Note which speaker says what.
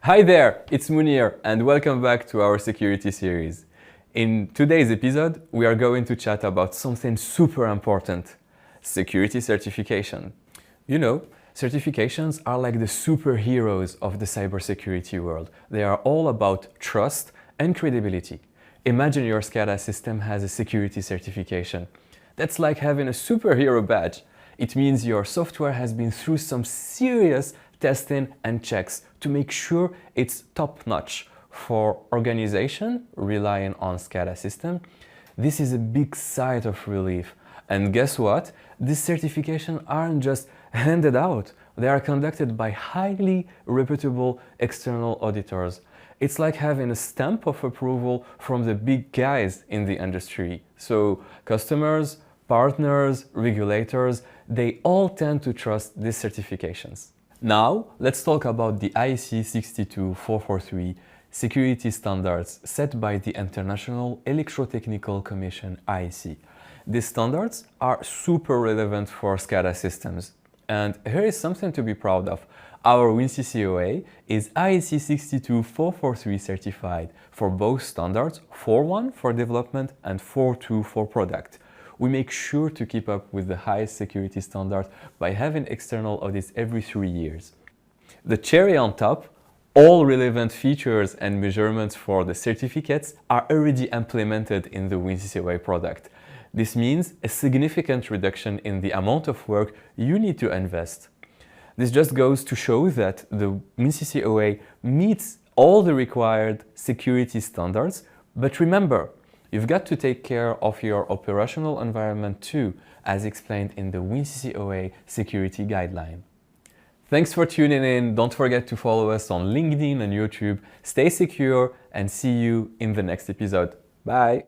Speaker 1: Hi there, it's Munir and welcome back to our security series. In today's episode, we are going to chat about something super important, security certification. You know, certifications are like the superheroes of the cybersecurity world. They are all about trust and credibility. Imagine your SCADA system has a security certification. That's like having a superhero badge. It means your software has been through some serious testing and checks to make sure it's top-notch. For organization relying on SCADA system, this is a big sigh of relief. And guess what? These certifications aren't just handed out. They are conducted by highly reputable external auditors. It's like having a stamp of approval from the big guys in the industry. So customers, partners, regulators, they all tend to trust these certifications. Now, let's talk about the IEC62443 security standards set by the International Electrotechnical Commission IEC. These standards are super relevant for SCADA systems. And here is something to be proud of. Our WinCC OA is IEC62443 certified for both standards, 4.1 for development and 4.2 for product. We make sure to keep up with the highest security standards by having external audits every 3 years. The cherry on top, all relevant features and measurements for the certificates are already implemented in the WinCC OA product. This means a significant reduction in the amount of work you need to invest. This just goes to show that the WinCC OA meets all the required security standards, but remember, you've got to take care of your operational environment too, as explained in the WinCC OA security guideline. Thanks for tuning in. Don't forget to follow us on LinkedIn and YouTube. Stay secure and see you in the next episode. Bye!